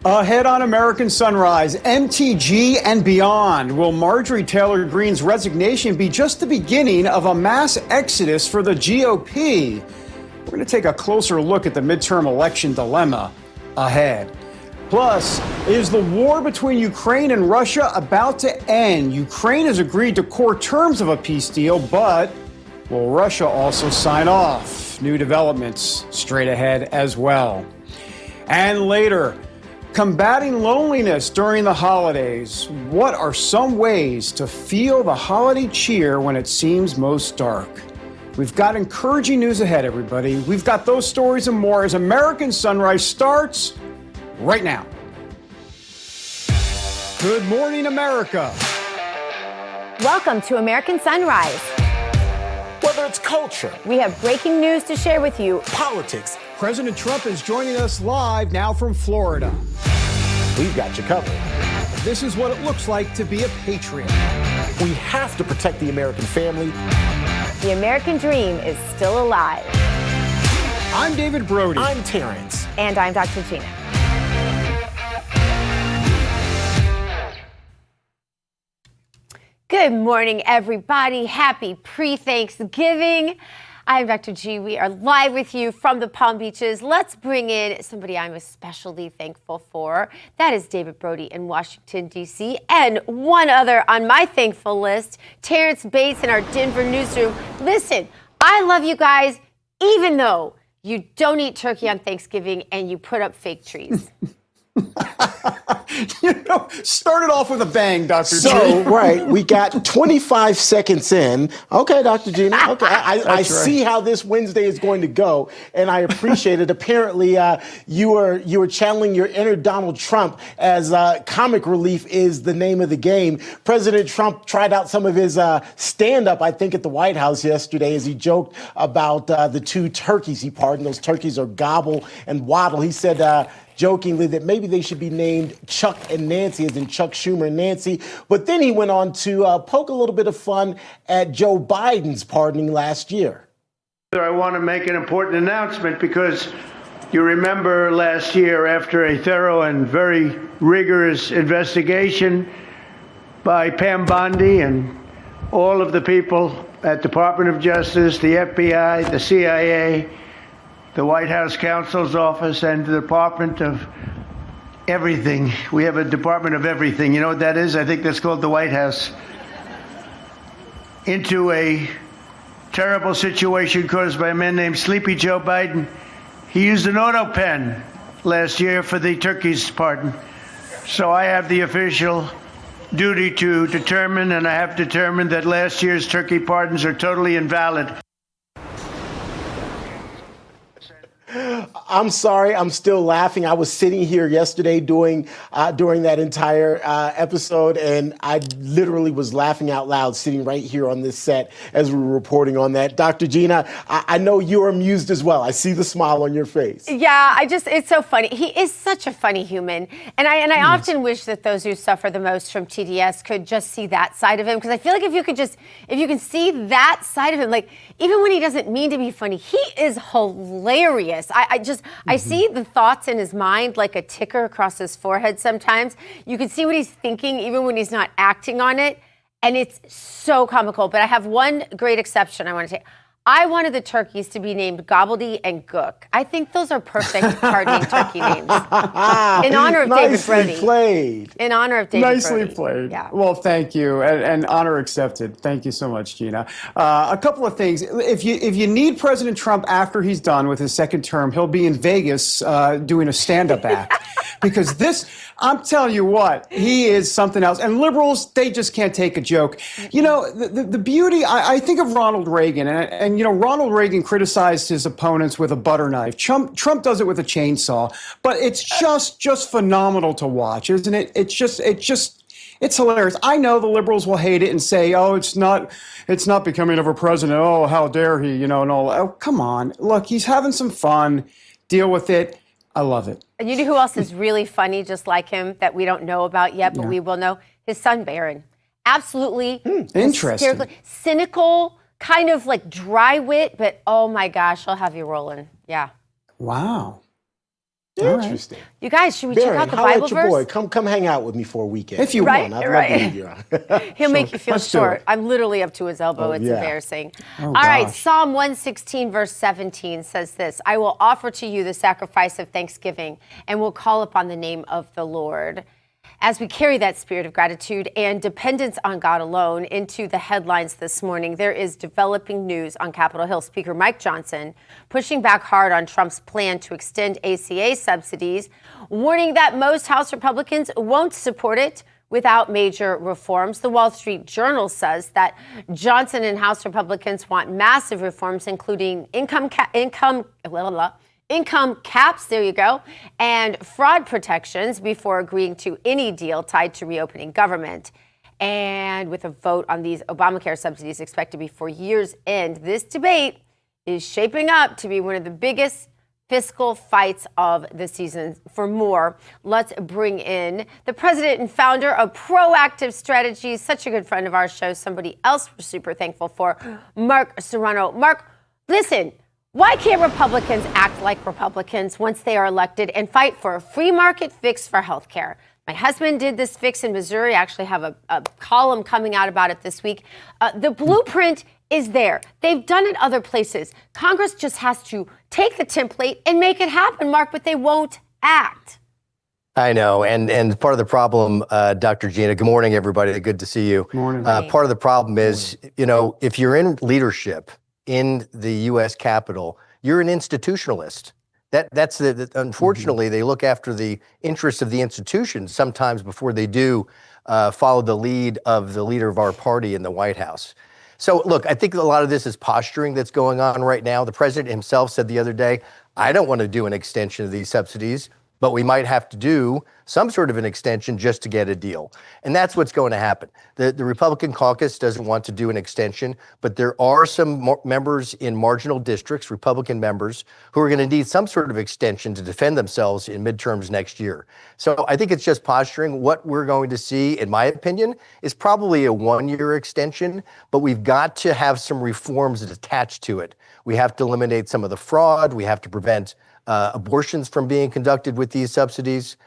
Ahead on American Sunrise, MTG and beyond. Will Marjorie Taylor Greene's resignation be just the beginning of a mass exodus for the GOP? We're going to take a closer look at the midterm election dilemma ahead. Plus, is the war between Ukraine and Russia about to end? Ukraine has agreed to core terms of a peace deal, but will Russia also sign off? New developments straight ahead as well. And later, combating loneliness during the holidays. What are some ways to feel the holiday cheer when it seems most dark? We've got encouraging news ahead, everybody. We've got those stories and more as American Sunrise starts right now. Good morning, America. Welcome to American Sunrise. Whether it's culture, we have breaking news to share with you. Politics. President Trump is joining us live now from Florida. We've got you covered. This is what it looks like to be a patriot. We have to protect the American family. The American dream is still alive. I'm David Brody. I'm Terrance. And I'm Dr. Gina. Good morning, everybody. Happy pre-Thanksgiving. I'm Dr. G. We are live with you from the Palm Beaches. Let's bring in somebody I'm especially thankful for. That is David Brody in Washington, D.C. And one other on my thankful list, Terrance Bates in our Denver newsroom. Listen, I love you guys, even though you don't eat turkey on Thanksgiving and you put up fake trees. Started off with a bang, Dr. G. So, right, we got 25 seconds in. Okay, Dr. Gina. Okay, I see how this Wednesday is going to go, and I appreciate it. Apparently, you were channeling your inner Donald Trump as comic relief is the name of the game. President Trump tried out some of his stand-up, I think, at the White House yesterday as he joked about the two turkeys he pardoned. Those turkeys are Gobble and Waddle. He said, jokingly, that maybe they should be named Chuck and Nancy, as in Chuck Schumer and Nancy. But then he went on to poke a little bit of fun at Joe Biden's pardoning last year. I want to make an important announcement because you remember last year, after a thorough and very rigorous investigation by Pam Bondi and all of the people at Department of Justice, the FBI, the CIA, the White House counsel's office, and the Department of Everything. We have a Department of Everything. You know what that is? I think that's called the White House. Into a terrible situation caused by a man named Sleepy Joe Biden. He used an autopen last year for the turkey's pardon. So I have the official duty to determine, and I have determined that last year's turkey pardons are totally invalid. I'm sorry, I'm still laughing. I was sitting here yesterday during that entire episode, and I literally was laughing out loud sitting right here on this set as we were reporting on that. Dr. Gina, I know you're amused as well. I see the smile on your face. Yeah, it's so funny. He is such a funny human. And I often wish that those who suffer the most from TDS could just see that side of him. Because I feel like if you can see that side of him, like even when he doesn't mean to be funny, he is hilarious. I see the thoughts in his mind like a ticker across his forehead sometimes. You can see what he's thinking even when he's not acting on it. And it's so comical. But I have one great exception I want to take. I wanted the turkeys to be named Gobbledy and Gook. I think those are perfect pardoning turkey names. In honor of David Brody. Nicely played. In honor of David Brody. Nicely played. Yeah. Well, thank you, and honor accepted. Thank you so much, Gina. A couple of things. If you need President Trump after he's done with his second term, he'll be in Vegas doing a stand-up act. Because this, I'm telling you what, he is something else. And liberals, they just can't take a joke. You know, the beauty, I think of Ronald Reagan, and you know, Ronald Reagan criticized his opponents with a butter knife. Trump does it with a chainsaw. But it's just phenomenal to watch, isn't it? It's hilarious. I know the liberals will hate it and say, oh, it's not becoming of a president. Oh, how dare he, you know, and all. Oh, come on. Look, he's having some fun. Deal with it. I love it. And you know who else is really funny just like him that we don't know about yet, but we will know? His son, Barron. Absolutely interesting. Cynical, kind of like dry wit, but oh my gosh, I'll have you rolling. Yeah. Wow. Interesting. You guys, should we Barron, check out the holla Bible at your verse? boy. Come hang out with me for a weekend. If you Right, want. I'd right. love to meet you. He'll make you feel Let's do short. it. I'm literally up to his elbow. It's yeah. embarrassing. Oh, All right, gosh. Psalm 116, verse 17 says this: I will offer to you the sacrifice of thanksgiving and will call upon the name of the Lord. As we carry that spirit of gratitude and dependence on God alone into the headlines this morning, there is developing news on Capitol Hill. Speaker Mike Johnson pushing back hard on Trump's plan to extend ACA subsidies, warning that most House Republicans won't support it without major reforms. The Wall Street Journal says that Johnson and House Republicans want massive reforms, including income caps, there you go, and fraud protections before agreeing to any deal tied to reopening government. And with a vote on these Obamacare subsidies expected before year's end, this debate is shaping up to be one of the biggest fiscal fights of the season. For more, let's bring in the president and founder of Proactive Strategies, such a good friend of our show, somebody else we're super thankful for, Mark Serrano. Mark, listen, why can't Republicans act like Republicans once they are elected and fight for a free market fix for health care? My husband did this fix in Missouri. I actually have a column coming out about it this week. The blueprint is there. They've done it other places. Congress just has to take the template and make it happen, Mark, but they won't act. I know. And part of the problem, Dr. Gina, good morning, everybody. Good to see you. Good morning. Part of the problem is, if you're in leadership in the U.S. Capitol, you're an institutionalist. That's unfortunately, they look after the interests of the institutions sometimes before they do follow the lead of the leader of our party in the White House. So look, I think a lot of this is posturing that's going on right now. The president himself said the other day, I don't want to do an extension of these subsidies, but we might have to do some sort of an extension just to get a deal. And that's what's going to happen. The Republican caucus doesn't want to do an extension, but there are some members in marginal districts, Republican members, who are going to need some sort of extension to defend themselves in midterms next year. So I think it's just posturing. What we're going to see, in my opinion, is probably a one-year extension, but we've got to have some reforms attached to it. We have to eliminate some of the fraud. We have to prevent abortions from being conducted with these subsidies,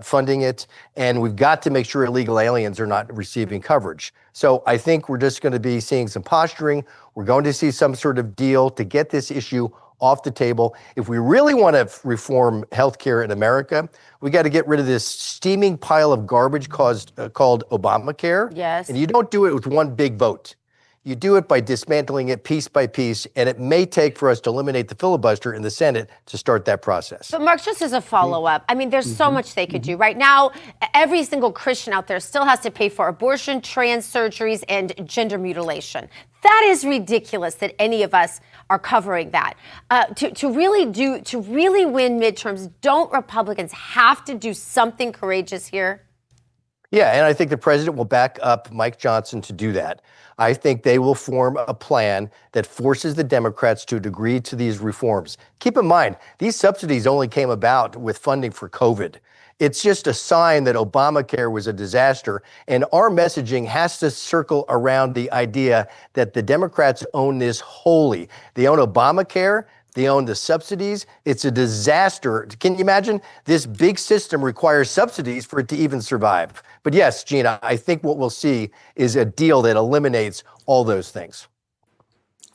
funding it, and we've got to make sure illegal aliens are not receiving coverage. So I think we're just going to be seeing some posturing. We're going to see some sort of deal to get this issue off the table. If we really want to reform healthcare in America, we got to get rid of this steaming pile of garbage called Obamacare. Yes. And you don't do it with one big vote. You do it by dismantling it piece by piece, and it may take for us to eliminate the filibuster in the Senate to start that process. But Mark, just as a follow-up, I mean, there's so much they could do. Right now, every single Christian out there still has to pay for abortion, trans surgeries, and gender mutilation. That is ridiculous that any of us are covering that. To really win midterms, don't Republicans have to do something courageous here? Yeah, and I think the president will back up Mike Johnson to do that. I think they will form a plan that forces the Democrats to agree to these reforms. Keep in mind, these subsidies only came about with funding for COVID. It's just a sign that Obamacare was a disaster, and our messaging has to circle around the idea that the Democrats own this wholly. They own Obamacare. They own the subsidies. It's a disaster. Can you imagine? This big system requires subsidies for it to even survive. But yes, Gina, I think what we'll see is a deal that eliminates all those things.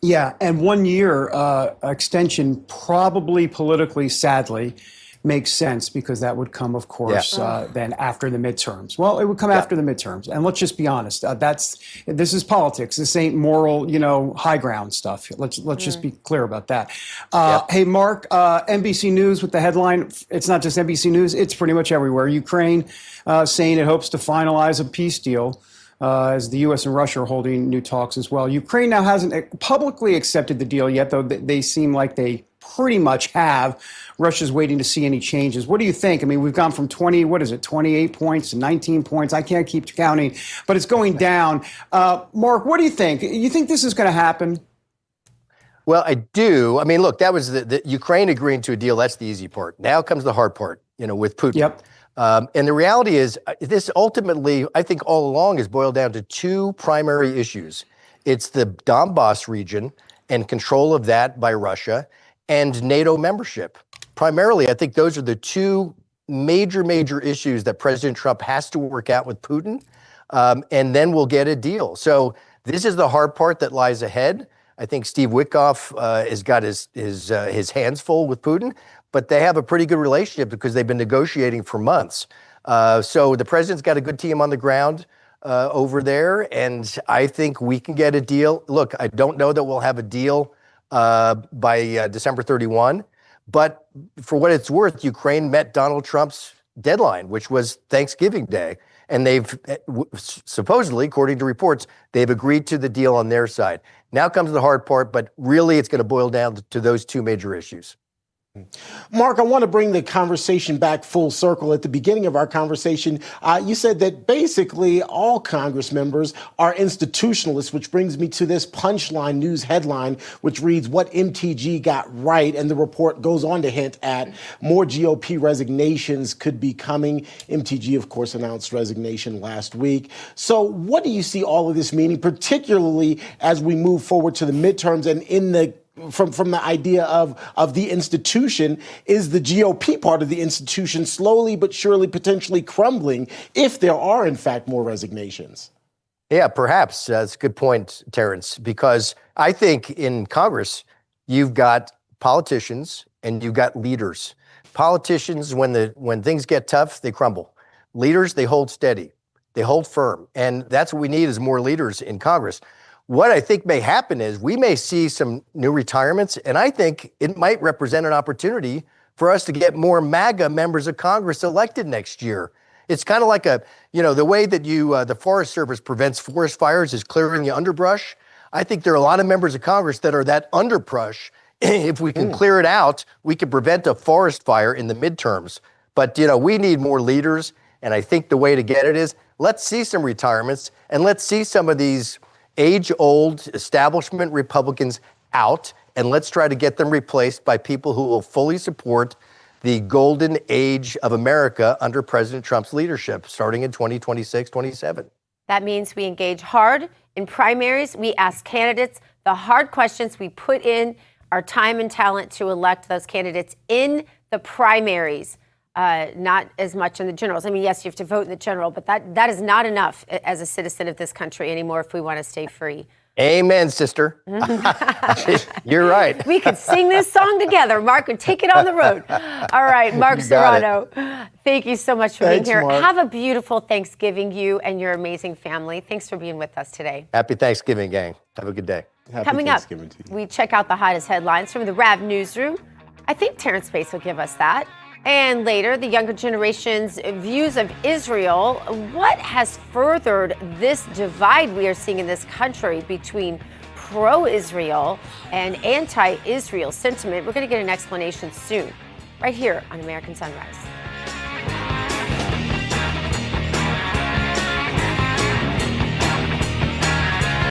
Yeah, and 1 year extension probably politically, sadly, makes sense because that would come, of course, then after the midterms. Well, it would come after the midterms. And let's just be honest. This is politics. This ain't moral, high ground stuff. Let's just be clear about that. Hey, Mark, NBC News with the headline. It's not just NBC News. It's pretty much everywhere. Ukraine saying it hopes to finalize a peace deal. As the U.S. and Russia are holding new talks as well. Ukraine now hasn't publicly accepted the deal yet, though they seem like they pretty much have. Russia's waiting to see any changes. What do you think? I mean, we've gone from 28 points to 19 points. I can't keep counting, but it's going down. Mark, what do you think? You think this is going to happen? Well, I do. I mean, look, that was the Ukraine agreeing to a deal. That's the easy part. Now comes the hard part, with Putin. Yep. And the reality is this ultimately, I think all along has boiled down to two primary issues. It's the Donbas region and control of that by Russia and NATO membership. primarily, I think those are the two major issues that President Trump has to work out with Putin, and then we'll get a deal. So this is the hard part that lies ahead. I think Steve Witkoff has got his hands full with Putin, but they have a pretty good relationship because they've been negotiating for months. So the president's got a good team on the ground over there, and I think we can get a deal. Look, I don't know that we'll have a deal by December 31, but for what it's worth, Ukraine met Donald Trump's deadline, which was Thanksgiving Day. And they've supposedly, according to reports, they've agreed to the deal on their side. Now comes the hard part, but really it's going to boil down to those two major issues. Mark, I want to bring the conversation back full circle. At the beginning of our conversation, you said that basically all Congress members are institutionalists, which brings me to this punchline news headline, which reads, "What MTG got right." And the report goes on to hint at more GOP resignations could be coming. MTG, of course, announced resignation last week. So what do you see all of this meaning, particularly as we move forward to the midterms and in the from the idea of the institution? Is the GOP part of the institution slowly but surely potentially crumbling if there are, in fact, more resignations? Yeah, perhaps. That's a good point, Terrance, because I think in Congress, you've got politicians and you've got leaders. Politicians, when things get tough, they crumble. Leaders, they hold steady. They hold firm. And that's what we need is more leaders in Congress. What I think may happen is we may see some new retirements, and I think it might represent an opportunity for us to get more MAGA members of Congress elected next year. It's kind of like the way that the Forest Service prevents forest fires is clearing the underbrush. I think there are a lot of members of Congress that are that underbrush. If we can clear it out, we can prevent a forest fire in the midterms. But, we need more leaders, and I think the way to get it is let's see some retirements, and let's see some of these age-old establishment Republicans out, and let's try to get them replaced by people who will fully support the golden age of America under President Trump's leadership, starting in 2026, 27. That means we engage hard in primaries. We ask candidates the hard questions. We put in our time and talent to elect those candidates in the primaries. Not as much in the generals. I mean, yes, you have to vote in the general, but that is not enough as a citizen of this country anymore if we want to stay free. Amen, sister. You're right. We could sing this song together, Mark, and take it on the road. All right, Mark Serrano, thank you so much for being here. Mark. Have a beautiful Thanksgiving, you and your amazing family. Thanks for being with us today. Happy Thanksgiving, gang. Have a good day. Coming up, we check out the hottest headlines from the RAV newsroom. I think Terrance Bates will give us that. And later, the younger generation's views of Israel. What has furthered this divide we are seeing in this country between pro-Israel and anti-Israel sentiment? We're going to get an explanation soon, right here on American Sunrise.